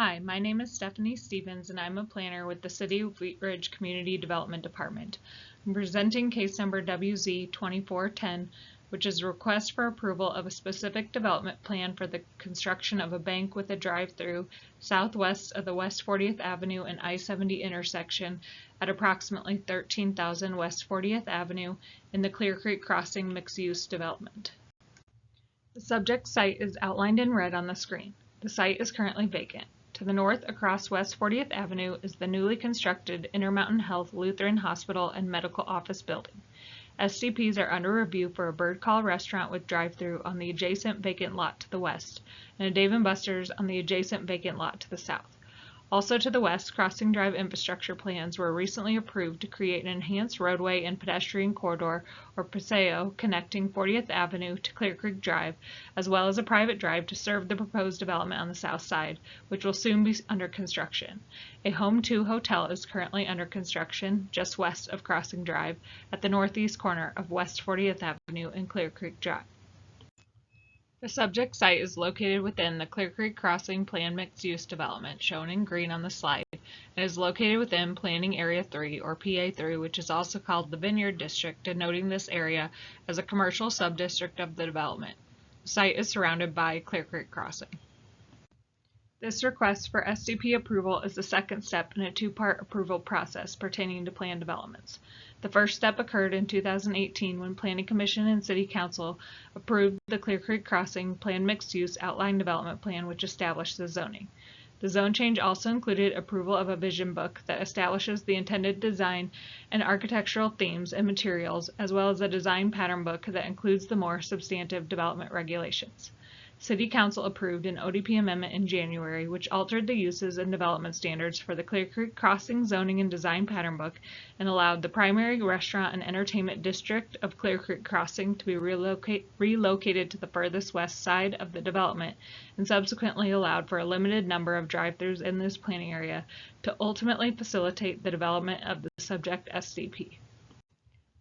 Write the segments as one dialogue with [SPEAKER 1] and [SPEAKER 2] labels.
[SPEAKER 1] Hi, my name is Stephanie Stevens and I'm a planner with the City of Wheat Ridge Community Development Department. I'm presenting case number WZ-24-10, which is a request for approval of a specific development plan for the construction of a bank with a drive-through southwest of the West 40th Avenue and I-70 intersection at approximately 13,000 West 40th Avenue in the Clear Creek Crossing mixed-use development. The subject site is outlined in red on the screen. The site is currently vacant. To the north, across West 40th Avenue, is the newly constructed Intermountain Health Lutheran Hospital and Medical Office Building. SCPs are under review for a Bird Call restaurant with drive-through on the adjacent vacant lot to the west, and a Dave & Buster's on the adjacent vacant lot to the south. Also to the west, Crossing Drive infrastructure plans were recently approved to create an enhanced roadway and pedestrian corridor, or PASEO, connecting 40th Avenue to Clear Creek Drive, as well as a private drive to serve the proposed development on the south side, which will soon be under construction. A Home 2 hotel is currently under construction just west of Crossing Drive at the northeast corner of West 40th Avenue and Clear Creek Drive. The subject site is located within the Clear Creek Crossing Planned Mixed-Use Development, shown in green on the slide, and is located within Planning Area 3, or PA3, which is also called the Vineyard District, denoting this area as a commercial subdistrict of the development. The site is surrounded by Clear Creek Crossing. This request for SCP approval is the second step in a two-part approval process pertaining to planned developments. The first step occurred in 2018 when Planning Commission and City Council approved the Clear Creek Crossing Planned Mixed-Use Outline Development Plan, which established the zoning. The zone change also included approval of a vision book that establishes the intended design and architectural themes and materials, as well as a design pattern book that includes the more substantive development regulations. City Council approved an ODP amendment in January, which altered the uses and development standards for the Clear Creek Crossing zoning and design pattern book and allowed the primary restaurant and entertainment district of Clear Creek Crossing to be relocated to the furthest west side of the development, and subsequently allowed for a limited number of drive-thrus in this planning area to ultimately facilitate the development of the subject SCP.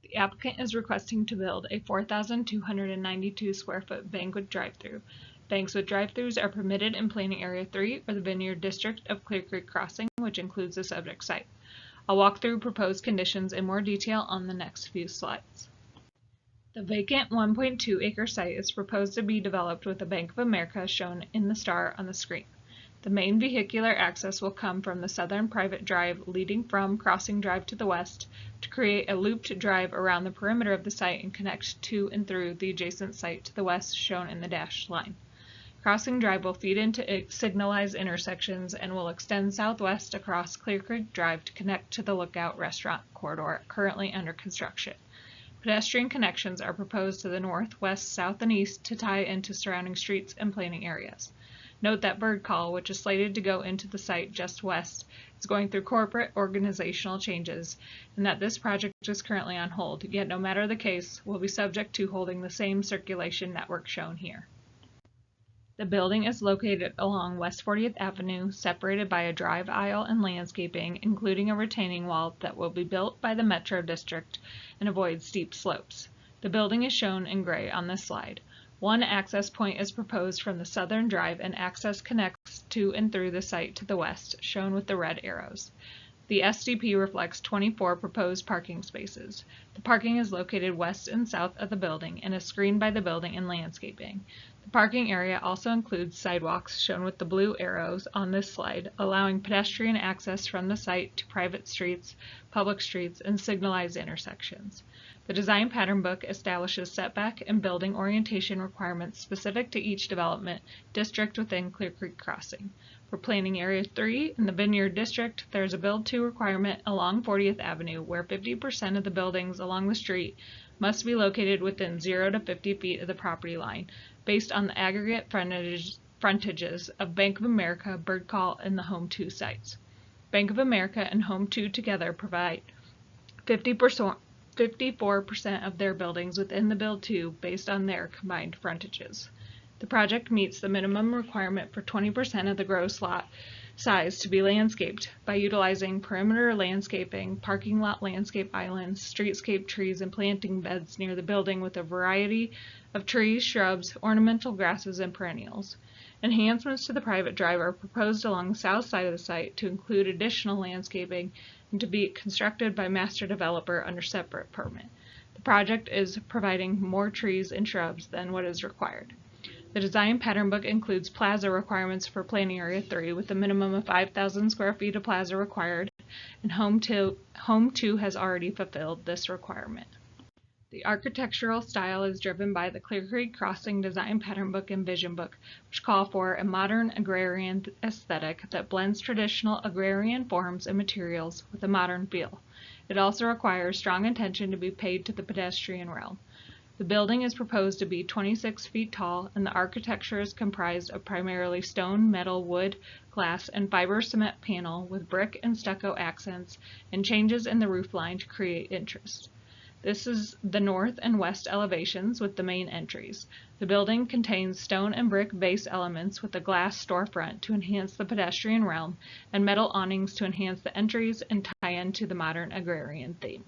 [SPEAKER 1] The applicant is requesting to build a 4,292 square foot bank with drive-thru. Banks with drive-thrus are permitted in Planning Area 3 or the Vineyard District of Clear Creek Crossing, which includes the subject site. I'll walk through proposed conditions in more detail on the next few slides. The vacant 1.2 acre site is proposed to be developed with a Bank of America shown in the star on the screen. The main vehicular access will come from the southern private drive leading from Crossing Drive to the west to create a looped drive around the perimeter of the site and connect to and through the adjacent site to the west shown in the dashed line. Crossing Drive will feed into signalized intersections and will extend southwest across Clear Creek Drive to connect to the Lookout Restaurant corridor currently under construction. Pedestrian connections are proposed to the north, west, south, and east to tie into surrounding streets and planning areas. Note that Bird Call, which is slated to go into the site just west, is going through corporate organizational changes, and that this project is currently on hold, yet no matter the case, will be subject to holding the same circulation network shown here. The building is located along West 40th Avenue, separated by a drive aisle and landscaping, including a retaining wall that will be built by the Metro District and avoid steep slopes. The building is shown in gray on this slide. One access point is proposed from the southern drive and access connects to and through the site to the west, shown with the red arrows. The SDP reflects 24 proposed parking spaces. The parking is located west and south of the building and is screened by the building and landscaping. The parking area also includes sidewalks, shown with the blue arrows on this slide, allowing pedestrian access from the site to private streets, public streets, and signalized intersections. The design pattern book establishes setback and building orientation requirements specific to each development district within Clear Creek Crossing. For Planning Area 3 in the Vineyard District, there is a Build-To requirement along 40th Avenue, where 50% of the buildings along the street must be located within 0 to 50 feet of the property line, based on the aggregate frontages of Bank of America, Bird Call, and the Home 2 sites. Bank of America and Home 2 together provide 54% of their buildings within the Build-To based on their combined frontages. The project meets the minimum requirement for 20% of the gross lot size to be landscaped by utilizing perimeter landscaping, parking lot landscape islands, streetscape trees, and planting beds near the building with a variety of trees, shrubs, ornamental grasses, and perennials. Enhancements to the private drive are proposed along the south side of the site to include additional landscaping and to be constructed by master developer under separate permit. The project is providing more trees and shrubs than what is required. The design pattern book includes plaza requirements for planning area 3 with a minimum of 5,000 square feet of plaza required, and Home 2 has already fulfilled this requirement. The architectural style is driven by the Clear Creek Crossing Design Pattern Book and Vision Book, which call for a modern agrarian aesthetic that blends traditional agrarian forms and materials with a modern feel. It also requires strong attention to be paid to the pedestrian realm. The building is proposed to be 26 feet tall, and the architecture is comprised of primarily stone, metal, wood, glass, and fiber cement panel with brick and stucco accents and changes in the roof line to create interest. This is the north and west elevations with the main entries. The building contains stone and brick base elements with a glass storefront to enhance the pedestrian realm and metal awnings to enhance the entries and tie into the modern agrarian theme.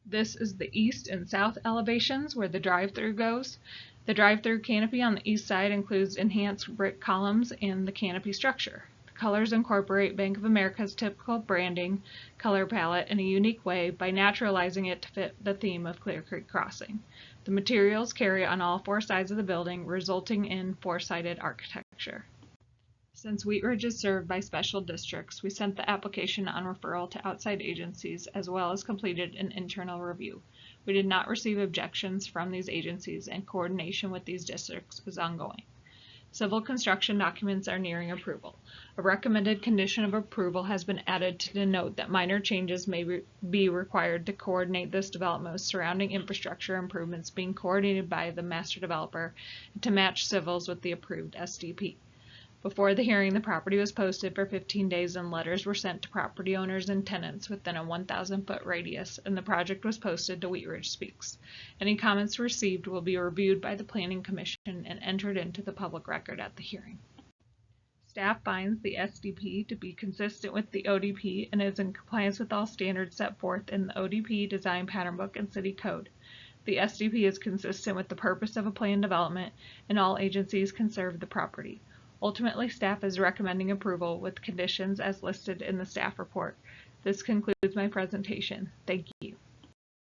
[SPEAKER 1] This is the east and south elevations where the drive-through goes. The drive-through canopy on the east side includes enhanced brick columns and the canopy structure. Colors incorporate Bank of America's typical branding color palette in a unique way by naturalizing it to fit the theme of Clear Creek Crossing. The materials carry on all four sides of the building, resulting in four-sided architecture. Since Wheat Ridge is served by special districts, we sent the application on referral to outside agencies as well as completed an internal review. We did not receive objections from these agencies, and coordination with these districts is ongoing. Civil construction documents are nearing approval. A recommended condition of approval has been added to denote that minor changes may be required to coordinate this development with surrounding infrastructure improvements being coordinated by the master developer and to match civils with the approved SDP. Before the hearing, the property was posted for 15 days and letters were sent to property owners and tenants within a 1,000-foot radius, and the project was posted to Wheat Ridge Speaks. Any comments received will be reviewed by the Planning Commission and entered into the public record at the hearing. Staff finds the SDP to be consistent with the ODP and is in compliance with all standards set forth in the ODP Design Pattern Book and City Code. The SDP is consistent with the purpose of a planned development, and all agencies conserve the property. Ultimately, staff is recommending approval with conditions as listed in the staff report. This concludes my presentation. Thank you.